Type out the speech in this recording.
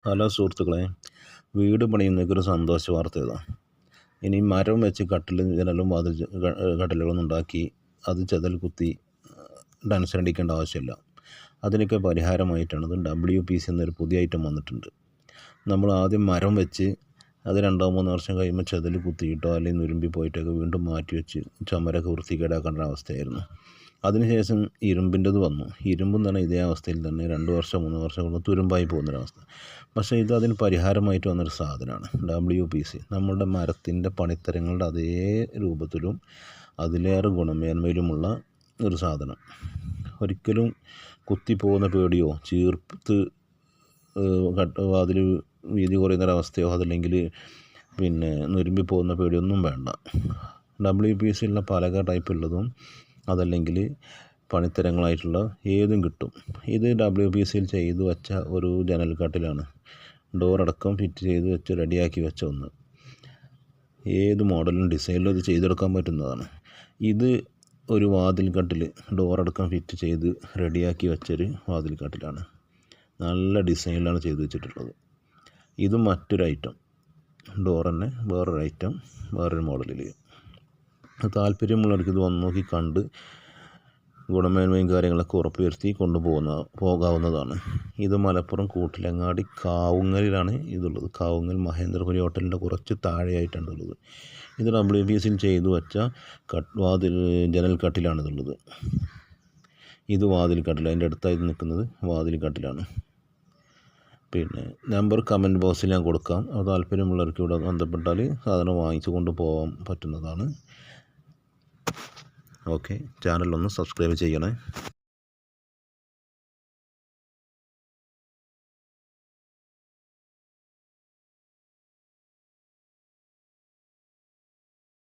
Hello സുഹൃത്തുക്കളെ, വീട് പണിയുന്നവർക്കൊരു സന്തോഷ വാർത്ത ഇതാണ്. ഇനി മരം വെച്ച് കട്ടിലും ജനലും കട്ടിലുകളൊന്നും ഉണ്ടാക്കി അത് ചെതൽ കുത്തി ടെൻഷൻ അടിക്കേണ്ട ആവശ്യമില്ല. അതിനൊക്കെ പരിഹാരമായിട്ടാണ് WPC എന്നൊരു പുതിയ ഐറ്റം വന്നിട്ടുണ്ട്. നമ്മൾ ആദ്യം മരം വെച്ച് അത് 2-3 വർഷം കഴിയുമ്പോൾ ചെതൽ കുത്തിയിട്ടോ അല്ലെങ്കിൽ നുരുമ്പി പോയിട്ടൊക്കെ വീണ്ടും മാറ്റി വെച്ച് ചുമരൊക്കെ വൃത്തികേടാക്കേണ്ട അവസ്ഥയായിരുന്നു. അതിനുശേഷം ഇരുമ്പിൻ്റെത് വന്നു. ഇരുമ്പും തന്നെ ഇതേ അവസ്ഥയിൽ തന്നെ 2 വർഷം 3 വർഷം കൊണ്ട് തുരുമ്പായി പോകുന്നൊരവസ്ഥ. പക്ഷേ ഇത് അതിന് പരിഹാരമായിട്ട് വന്നൊരു സാധനമാണ് WPC. നമ്മളുടെ മരത്തിൻ്റെ പണിത്തരങ്ങളുടെ അതേ രൂപത്തിലും അതിലേറെ ഗുണമേന്മയിലുമുള്ള ഒരു സാധനം. ഒരിക്കലും കുത്തിപ്പോകുന്ന പേടിയോ ചീർത്ത് അതിൽ വീതി കുറയുന്നൊരവസ്ഥയോ അതല്ലെങ്കിൽ നുരുമ്പി പോകുന്ന പേടിയൊന്നും വേണ്ട. WPC ഉള്ള പലക ടൈപ്പുള്ളതും അതല്ലെങ്കിൽ പണിത്തരങ്ങളായിട്ടുള്ള ഏതും കിട്ടും. ഇത് WPCയിൽ ചെയ്തു വെച്ച ഒരു ജനൽ കട്ടിലാണ്. ഡോറടക്കം ഫിറ്റ് ചെയ്ത് വെച്ച് റെഡിയാക്കി വെച്ച ഒന്ന്. ഏത് മോഡലും ഡിസൈനിലും ഇത് ചെയ്തെടുക്കാൻ പറ്റുന്നതാണ്. ഇത് ഒരു വാതിൽ കട്ടിൽ, ഡോറടക്കം ഫിറ്റ് ചെയ്ത് റെഡിയാക്കി വെച്ചൊരു വാതിൽ കട്ടിലാണ്. നല്ല ഡിസൈനിലാണ് ചെയ്തു വെച്ചിട്ടുള്ളത്. ഇത് മറ്റൊരു ഐറ്റം, ഡോർ തന്നെ വേറൊരു ഐറ്റം, വേറൊരു മോഡലിൽ. താല്പര്യമുള്ളവർക്ക് ഇത് വന്ന് നോക്കി കണ്ട് ഗുണമേന്മയും കാര്യങ്ങളൊക്കെ ഉറപ്പുവരുത്തി പോകാവുന്നതാണ്. ഇത് മലപ്പുറം കൂട്ടിലങ്ങാടി കാവുങ്ങലിലാണ് ഇതുള്ളത്. കാവുങ്ങൽ മഹേന്ദ്രപുരി ഹോട്ടലിൻ്റെ കുറച്ച് താഴെയായിട്ടാണ് ഉള്ളത്. ഇത് WPCയിൽ ചെയ്തു വെച്ച ജനൽ കട്ടിലാണ് ഇതുള്ളത്. ഇത് വാതിൽ കട്ടിൽ, അതിൻ്റെ അടുത്തായി നിൽക്കുന്നത് വാതിൽ കട്ടിലാണ്. നമ്പർ കമൻറ്റ് ബോക്സിൽ ഞാൻ കൊടുക്കാം. താല്പര്യമുള്ളവർക്ക് ഇവിടെ ബന്ധപ്പെട്ടാൽ സാധനം വാങ്ങിച്ചു കൊണ്ട് പോകാൻ പറ്റുന്നതാണ്. ഓക്കെ, ചാനലൊന്ന് സബ്സ്ക്രൈബ് ചെയ്യണേ.